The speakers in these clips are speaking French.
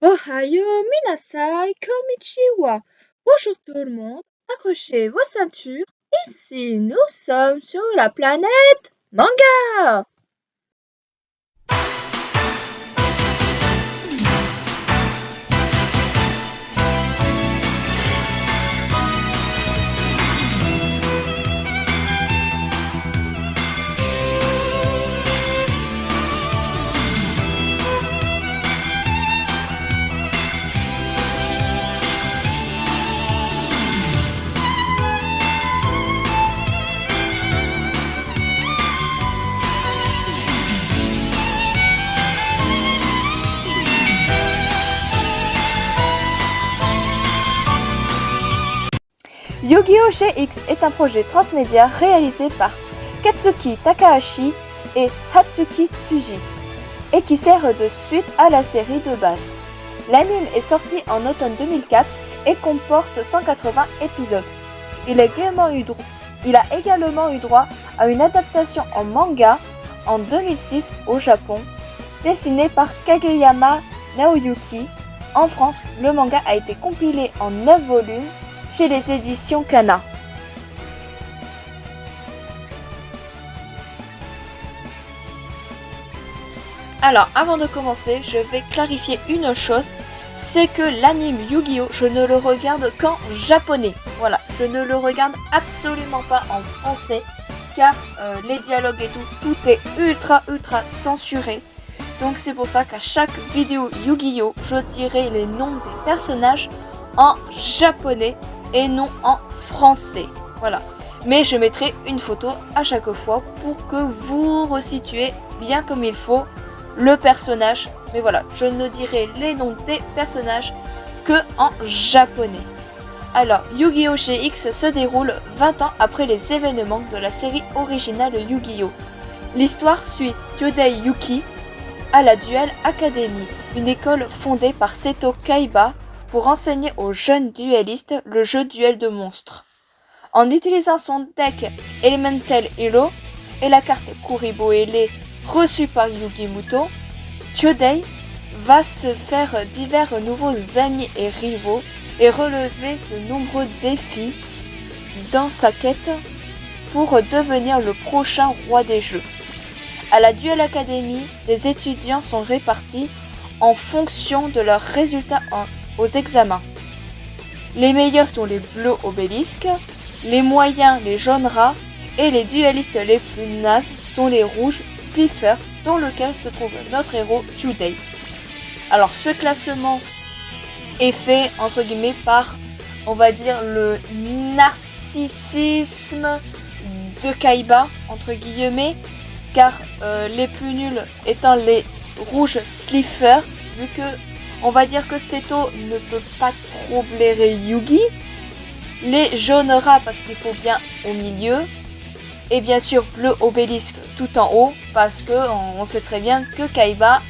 Ohio, Minasai, Konnichiwa. Bonjour tout le monde, accrochez vos ceintures. Ici, nous sommes sur la planète Manga. Yu-Gi-Oh! GX est un projet transmédia réalisé par Katsuki Takahashi et Hatsuki Tsuji et qui sert de suite à la série de base. L'anime est sorti en automne 2004 et comporte 180 épisodes. Il a également eu droit à une adaptation en manga en 2006 au Japon, dessinée par Kageyama Naoyuki. En France, le manga a été compilé en 9 volumes chez les éditions Kana. Alors, avant de commencer, je vais clarifier une chose, c'est que l'anime Yu-Gi-Oh! Je ne le regarde qu'en japonais. Voilà, je ne le regarde absolument pas en français, car les dialogues et tout est ultra censuré. Donc c'est pour ça qu'à chaque vidéo Yu-Gi-Oh! Je dirai les noms des personnages en japonais et non en français. Voilà. Mais je mettrai une photo à chaque fois pour que vous resituez bien comme il faut le personnage. Mais voilà, je ne dirai les noms des personnages que en japonais. Alors, Yu-Gi-Oh! GX se déroule 20 ans après les événements de la série originale Yu-Gi-Oh! L'histoire suit Jodei Yuki à la Duel Academy, une école fondée par Seto Kaiba pour enseigner aux jeunes duellistes le jeu duel de monstres. En utilisant son deck Elemental Hero et la carte Kuribo Ele reçue par Yugi Muto, Jodei va se faire divers nouveaux amis et rivaux et relever de nombreux défis dans sa quête pour devenir le prochain roi des jeux. À la Duel Academy, les étudiants sont répartis en fonction de leurs résultats aux examens. Les meilleurs sont les bleus obélisques, les moyens les jaunes rats et les duellistes les plus nazes sont les rouges Slifer, dans lequel se trouve notre héros Jodei. Alors ce classement est fait entre guillemets par, on va dire, le narcissisme de Kaiba entre guillemets, car les plus nuls étant les rouges Slifer, vu que on va dire que Seto ne peut pas trop blairer Yugi. Les jaunes rats parce qu'il faut bien au milieu. Et bien sûr bleu obélisque tout en haut parce que on sait très bien que Kaiba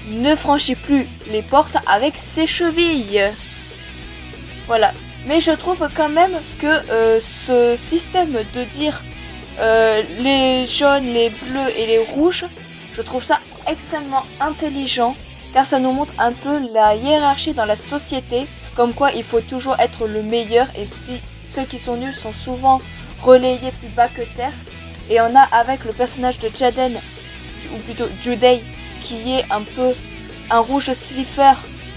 ne franchit plus les portes avec ses chevilles. Voilà. Mais je trouve quand même que ce système de dire les jaunes, les bleus et les rouges, je trouve ça extrêmement intelligent. Car ça nous montre un peu la hiérarchie dans la société, comme quoi il faut toujours être le meilleur et si ceux qui sont nuls sont souvent relayés plus bas que terre. Et on a avec le personnage de Jaden, ou plutôt Jodei, qui est un peu un rouge Slifer,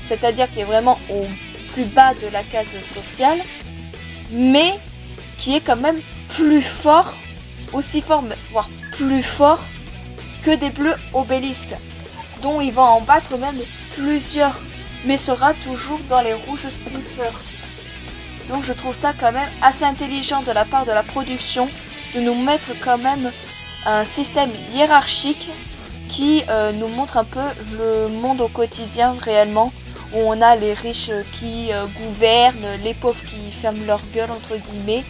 c'est-à-dire qui est vraiment au plus bas de la case sociale, mais qui est quand même plus fort, aussi fort, voire plus fort que des bleus obélisques, dont il va en battre même plusieurs, mais sera toujours dans les rouges Slifer. Donc je trouve ça quand même assez intelligent de la part de la production de nous mettre quand même un système hiérarchique qui nous montre un peu le monde au quotidien réellement, où on a les riches qui gouvernent, les pauvres qui ferment leur gueule entre guillemets.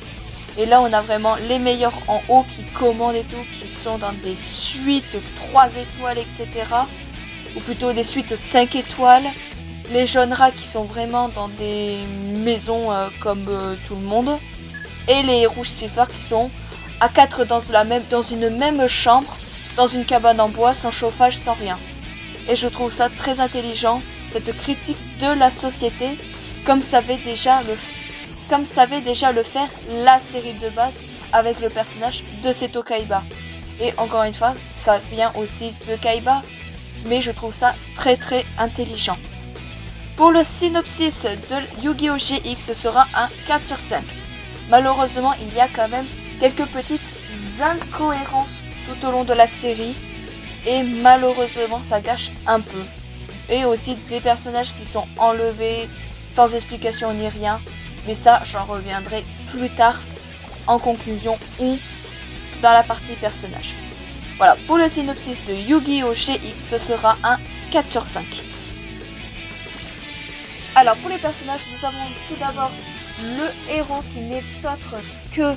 Et là on a vraiment les meilleurs en haut qui commandent et tout, qui sont dans des suites 3 étoiles etc. Ou plutôt des suites 5 étoiles. Les jaunes rats qui sont vraiment dans des maisons comme tout le monde. Et les rouges Slifer qui sont à 4 dans une même chambre, dans une cabane en bois, sans chauffage, sans rien. et je trouve ça très intelligent, cette critique de la société, comme savait déjà le faire la série de base avec le personnage de Seto Kaiba. Et encore une fois, ça vient aussi de Kaiba, mais je trouve ça très très intelligent. Pour le synopsis de Yu-Gi-Oh! GX, ce sera un 4 sur 5. Malheureusement, il y a quand même quelques petites incohérences tout au long de la série, et malheureusement ça gâche un peu. Et aussi des personnages qui sont enlevés sans explication ni rien, mais ça j'en reviendrai plus tard en conclusion ou dans la partie personnage. Voilà, pour le synopsis de Yu-Gi-Oh! GX, ce sera un 4 sur 5. Alors pour les personnages, nous avons tout d'abord le héros qui n'est autre que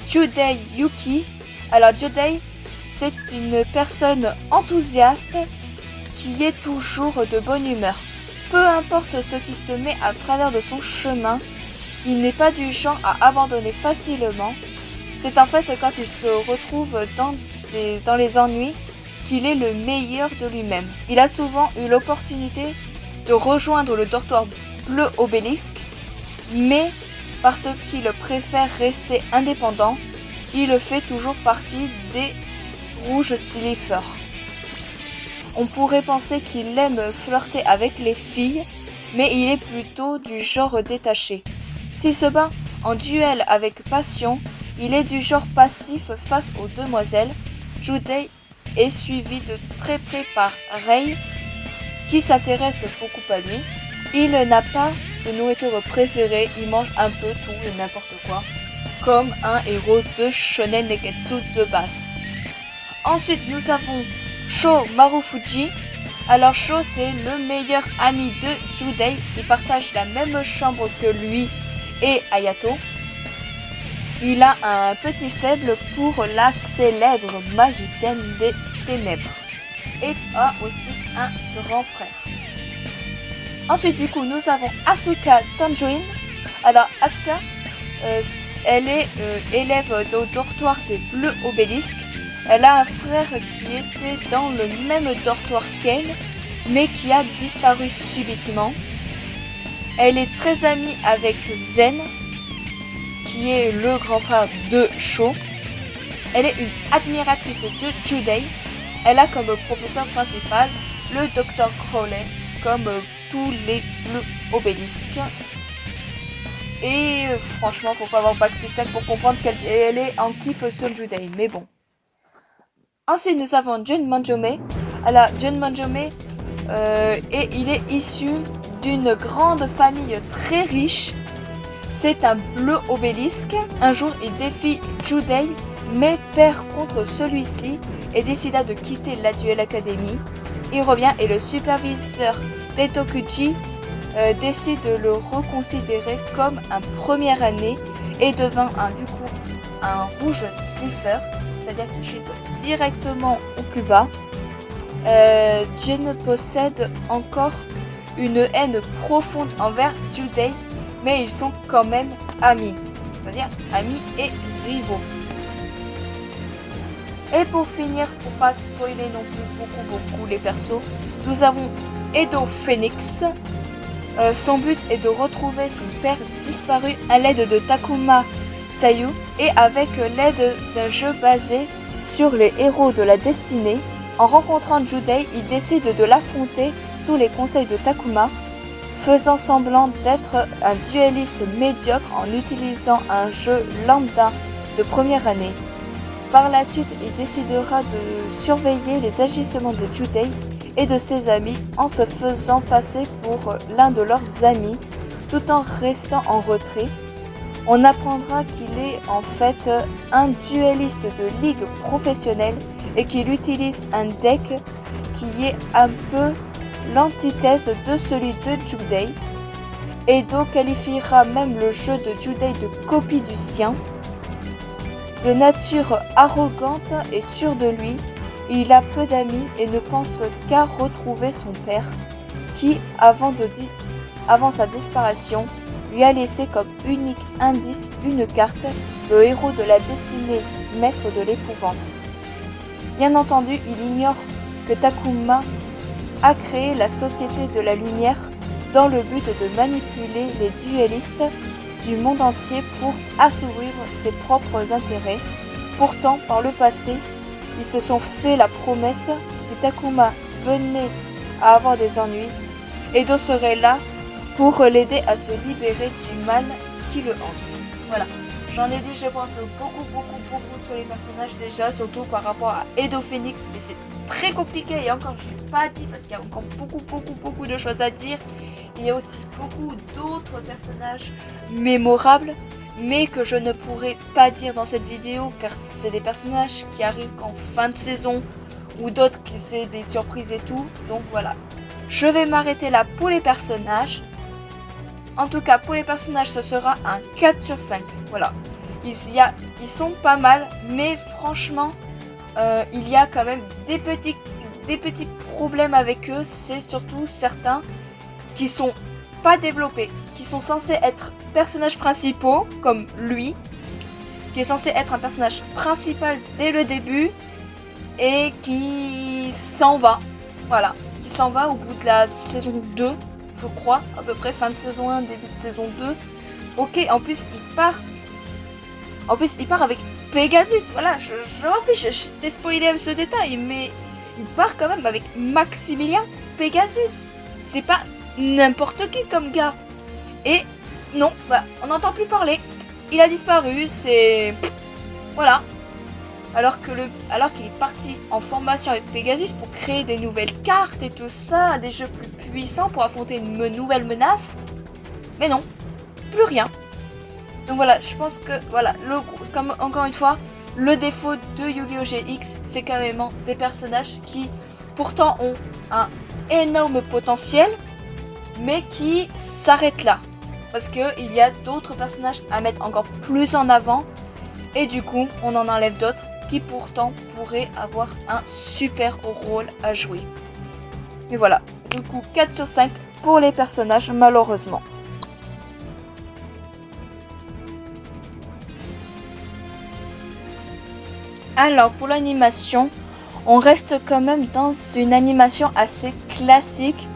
Judei Yuki. Alors Judei, c'est une personne enthousiaste qui est toujours de bonne humeur. Peu importe ce qui se met à travers de son chemin, il n'est pas du genre à abandonner facilement. C'est en fait quand il se retrouve dans les ennuis qu'il est le meilleur de lui-même. Il a souvent eu l'opportunité de rejoindre le dortoir bleu obélisque, mais parce qu'il préfère rester indépendant, il fait toujours partie des rouges Sliffers. On pourrait penser qu'il aime flirter avec les filles, mais il est plutôt du genre détaché. S'il se bat en duel avec passion, il est du genre passif face aux demoiselles. Judei est suivi de très près par Rei, qui s'intéresse beaucoup à lui. Il n'a pas de nourriture préférée, il mange un peu tout et n'importe quoi, comme un héros de Shonen Neketsu de base. Ensuite, nous avons Sho Marufuji. Alors Sho, c'est le meilleur ami de Judei. Il partage la même chambre que lui et Hayato. Il a un petit faible pour la célèbre magicienne des ténèbres et a aussi un grand frère. Ensuite, du coup, nous avons Asuka Tanjoin. Alors, Asuka, elle est élève au dortoir des Bleus Obélisques. Elle a un frère qui était dans le même dortoir qu'elle, mais qui a disparu subitement. Elle est très amie avec Zen, qui est le grand frère de Sho. Elle est une admiratrice de Judei. Elle a comme professeur principal le Dr Crowley, comme tous les Bleus Obélisques. Et franchement, faut pas avoir bac plus 5 pour comprendre qu'elle est en kiff sur Judei, mais bon. Ensuite, nous avons Jun Manjome. Alors, Jun Manjome, il est issu d'une grande famille très riche. C'est un bleu obélisque. Un jour, il défie Judei, mais perd contre celui-ci et décida de quitter la Duel Academy. Il revient et le superviseur Detokuji décide de le reconsidérer comme un première année et devint un rouge slipper, c'est-à-dire qu'il chute directement au plus bas. Jun possède encore une haine profonde envers Judei, mais ils sont quand même amis, c'est-à-dire amis et rivaux. Et pour finir, pour pas spoiler non plus beaucoup les persos, nous avons Edo Phoenix. Son but est de retrouver son père disparu à l'aide de Takuma Sayu et avec l'aide d'un jeu basé sur les héros de la destinée. En rencontrant Judei, il décide de l'affronter sous les conseils de Takuma, faisant semblant d'être un duelliste médiocre en utilisant un jeu lambda de première année. Par la suite, il décidera de surveiller les agissements de Judei et de ses amis en se faisant passer pour l'un de leurs amis tout en restant en retrait. On apprendra qu'il est en fait un duelliste de ligue professionnelle et qu'il utilise un deck qui est un peu l'antithèse de celui de Judei. Edo qualifiera même le jeu de Judei de copie du sien. De nature arrogante et sûre de lui, il a peu d'amis et ne pense qu'à retrouver son père, qui, avant sa disparition, lui a laissé comme unique indice une carte, le héros de la destinée, maître de l'épouvante. Bien entendu, il ignore que Takuma a créé la Société de la Lumière dans le but de manipuler les duellistes du monde entier pour assouvir ses propres intérêts. Pourtant, par le passé, ils se sont fait la promesse, si Takuma venait à avoir des ennuis, Edo serait là pour l'aider à se libérer du mal qui le hante. Voilà, j'en ai dit, je pense, beaucoup sur les personnages déjà, surtout par rapport à Edo Phoenix, mais c'est très compliqué et encore je n'ai pas dit parce qu'il y a encore beaucoup de choses à dire. Il y a aussi beaucoup d'autres personnages mémorables, mais que je ne pourrai pas dire dans cette vidéo car c'est des personnages qui arrivent qu'en fin de saison ou d'autres qui c'est des surprises et tout. Donc voilà, je vais m'arrêter là pour les personnages. En tout cas, pour les personnages, ce sera un 4 sur 5. Voilà, ils sont pas mal, mais franchement, il y a quand même des petits problèmes avec eux. C'est surtout certains qui sont pas développés, qui sont censés être personnages principaux, comme lui, qui est censé être un personnage principal dès le début, et qui s'en va. Voilà, qui s'en va au bout de la saison 2, je crois, à peu près, fin de saison 1, début de saison 2. Ok, en plus, il part avec Pegasus. Voilà, je m'en fiche, je t'ai spoilé ce détail, mais il part quand même avec Maximilien Pegasus. C'est pas n'importe qui comme gars. Et non, on n'entend plus parler. Il a disparu, c'est... Voilà. Alors qu'il est parti en formation avec Pegasus pour créer des nouvelles cartes et tout ça, des jeux plus puissants pour affronter une nouvelle menace. Mais non, plus rien. Donc voilà, je pense que, voilà, comme encore une fois, le défaut de Yu-Gi-Oh! GX, c'est carrément des personnages qui, pourtant, ont un énorme potentiel, mais qui s'arrêtent là. Parce qu'il y a d'autres personnages à mettre encore plus en avant, et du coup, on en enlève d'autres qui pourtant pourraient avoir un super rôle à jouer. Mais voilà, du coup, 4 sur 5 pour les personnages, malheureusement. Alors, pour l'animation, on reste quand même dans une animation assez classique,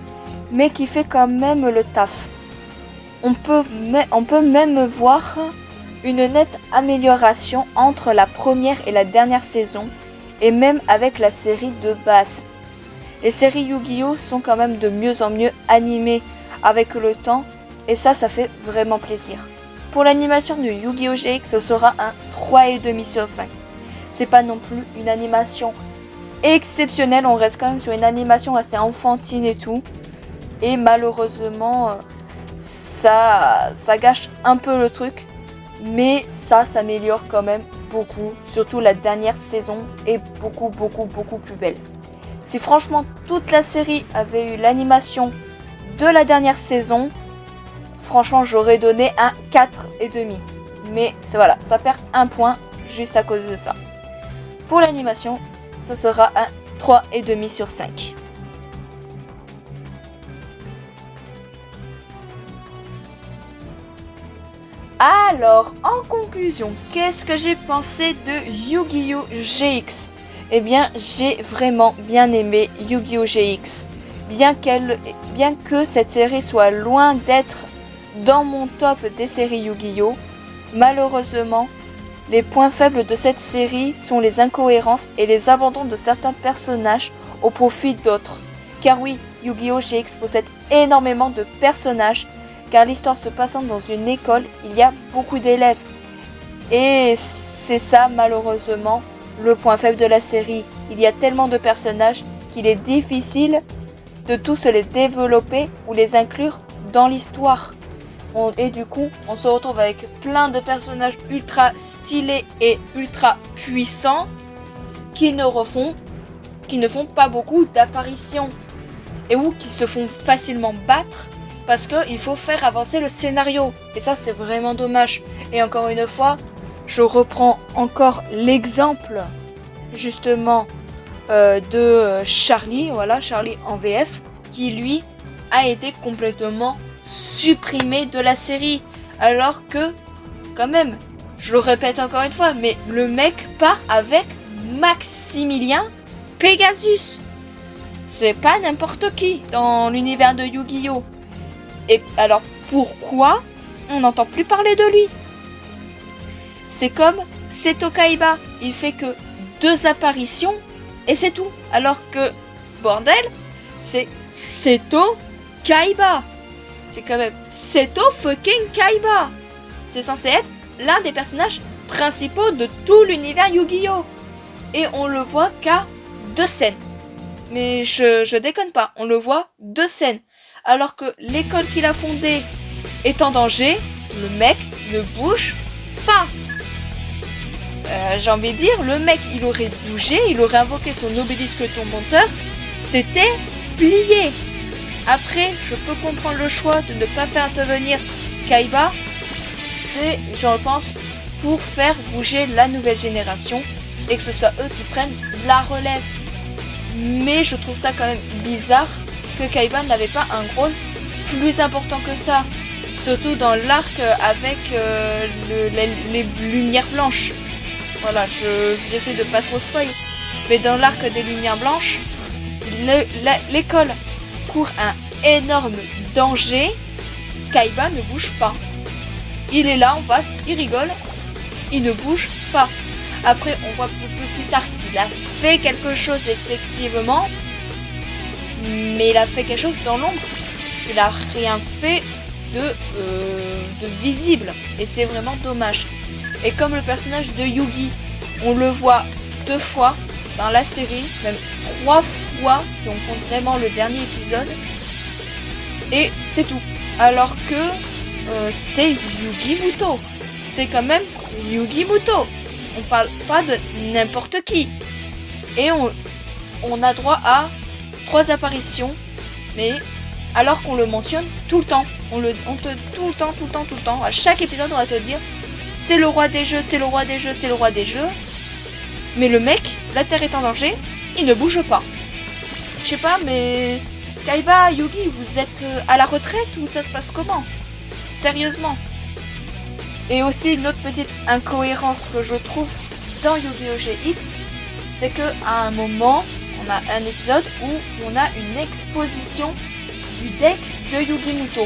mais qui fait quand même le taf. On peut même voir une nette amélioration entre la première et la dernière saison, et même avec la série de base. Les séries Yu-Gi-Oh! Sont quand même de mieux en mieux animées avec le temps, et ça fait vraiment plaisir. Pour l'animation de Yu-Gi-Oh! GX, ce sera un 3,5 sur 5. C'est pas non plus une animation exceptionnelle, on reste quand même sur une animation assez enfantine et tout. Et malheureusement, ça gâche un peu le truc. Mais ça s'améliore quand même beaucoup. Surtout la dernière saison est beaucoup plus belle. Si franchement toute la série avait eu l'animation de la dernière saison, franchement j'aurais donné un 4,5. Mais voilà, ça perd un point juste à cause de ça. Pour l'animation, ça sera un 3,5 sur 5. Alors, en conclusion, qu'est-ce que j'ai pensé de Yu-Gi-Oh! GX? Eh bien, j'ai vraiment bien aimé Yu-Gi-Oh! GX. Bien que cette série soit loin d'être dans mon top des séries Yu-Gi-Oh! Malheureusement, les points faibles de cette série sont les incohérences et les abandons de certains personnages au profit d'autres. Car oui, Yu-Gi-Oh! GX possède énormément de personnages, car l'histoire se passant dans une école, il y a beaucoup d'élèves. Et c'est ça, malheureusement, le point faible de la série. Il y a tellement de personnages qu'il est difficile de tous les développer ou les inclure dans l'histoire. Et du coup, on se retrouve avec plein de personnages ultra stylés et ultra puissants qui ne font pas beaucoup d'apparitions. Et ou qui se font facilement battre parce qu'il faut faire avancer le scénario. Et ça, c'est vraiment dommage. Et encore une fois, je reprends encore l'exemple justement de Charlie, voilà, Charlie en VF, qui lui a été complètement supprimé de la série. Alors que, quand même, je le répète encore une fois, mais le mec part avec Maximilien Pegasus. c'est pas n'importe qui dans l'univers de Yu-Gi-Oh! Et alors pourquoi on n'entend plus parler de lui? C'est comme Seto Kaiba, il fait que 2 apparitions et c'est tout. Alors que, bordel, c'est Seto Kaiba. C'est quand même Seto fucking Kaiba. C'est censé être l'un des personnages principaux de tout l'univers Yu-Gi-Oh! Et on le voit qu'à 2 scènes. Mais je déconne pas, on le voit 2 scènes. Alors que l'école qu'il a fondée est en danger, le mec ne bouge pas. J'ai envie de dire, le mec il aurait bougé, il aurait invoqué son obélisque tourmenteur, c'était plié. Après, je peux comprendre le choix de ne pas faire intervenir Kaiba, c'est, je pense, pour faire bouger la nouvelle génération et que ce soit eux qui prennent la relève. Mais je trouve ça quand même bizarre que Kaiba n'avait pas un rôle plus important que ça. Surtout dans l'arc avec les lumières blanches. Voilà, j'essaie de pas trop spoil. Mais dans l'arc des lumières blanches, l'école court un énorme danger. Kaiba ne bouge pas. Il est là en face, il rigole, il ne bouge pas. Après, on voit plus tard qu'il a fait quelque chose effectivement, mais il a fait quelque chose dans l'ombre. Il a rien fait de visible, et c'est vraiment dommage. Et comme le personnage de Yugi, on le voit 2 fois dans la série, même 3 fois si on compte vraiment le dernier épisode, et c'est tout. Alors que c'est Yugi Muto, c'est quand même Yugi Muto. On parle pas de n'importe qui. Et on a droit à 3 apparitions, mais alors qu'on le mentionne tout le temps. Tout le temps. À chaque épisode, on va te dire c'est le roi des jeux, c'est le roi des jeux, c'est le roi des jeux. Mais le mec, la terre est en danger, il ne bouge pas. Je sais pas, mais Kaiba, Yugi, vous êtes à la retraite ou ça se passe comment? Sérieusement. Et aussi une autre petite incohérence que je trouve dans Yu-Gi-Oh! GX, c'est que à un moment, on a un épisode où on a une exposition du deck de Yugi Muto.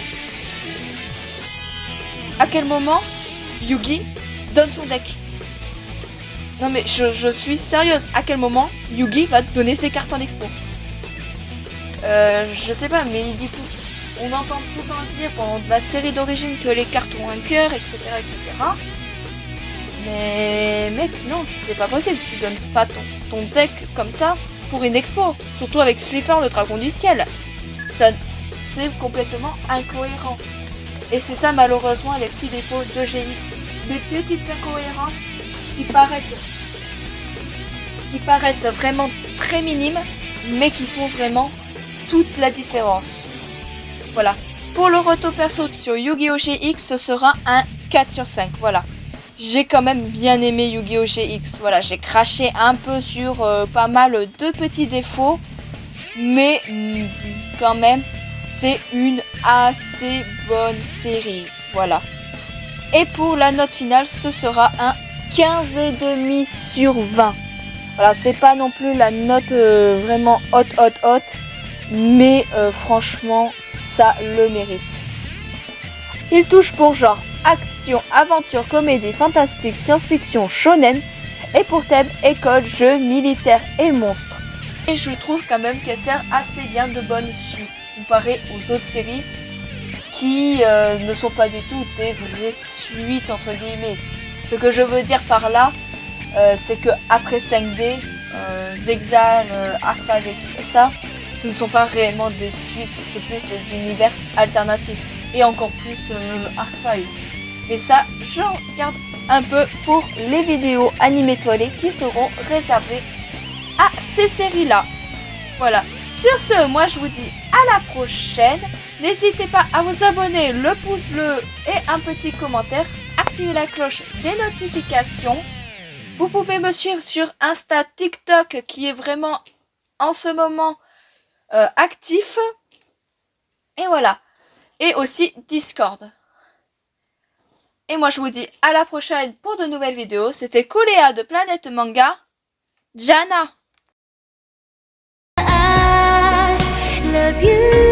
À quel moment Yugi donne son deck? Non mais je suis sérieuse, à quel moment Yugi va donner ses cartes en expo? Je sais pas, mais il dit tout. On entend tout le temps dire pendant la série d'origine que les cartes ont un cœur, etc., etc. Mais mec, non, c'est pas possible. Tu donnes pas ton deck comme ça pour une expo. Surtout avec Slifer, le dragon du ciel. Ça, c'est complètement incohérent. Et c'est ça, malheureusement, les petits défauts de GX. Des petites incohérences qui paraissent vraiment très minimes, mais qui font vraiment toute la différence. Voilà. Pour le retour perso sur Yu-Gi-Oh! GX, ce sera un 4 sur 5. Voilà. J'ai quand même bien aimé Yu-Gi-Oh! GX. Voilà, j'ai craché un peu sur pas mal de petits défauts. Mais quand même, c'est une assez bonne série. Voilà. Et pour la note finale, ce sera un 15,5 sur 20. Voilà, c'est pas non plus la note vraiment hot. Mais franchement, ça le mérite. Il touche pour genre action, aventure, comédie, fantastique, science-fiction, shonen. Et pour thème, école, jeux, militaire et monstres. Et je trouve quand même qu'elle sert assez bien de bonne suite, comparée aux autres séries qui ne sont pas du tout des vraies suites entre guillemets. Ce que je veux dire par là, c'est que après 5D, Zexal, Arc-V et tout ça, ce ne sont pas réellement des suites, c'est plus des univers alternatifs. Et encore plus Arc-V. Et ça, j'en garde un peu pour les vidéos animées toilées qui seront réservées à ces séries-là. Voilà. Sur ce, moi je vous dis à la prochaine. N'hésitez pas à vous abonner, le pouce bleu et un petit commentaire. Activez la cloche des notifications. Vous pouvez me suivre sur Insta, TikTok qui est vraiment en ce moment actif. Et voilà. Et aussi Discord. Et moi je vous dis à la prochaine pour de nouvelles vidéos. C'était Kuléa de Planète Manga. Jana. le vieux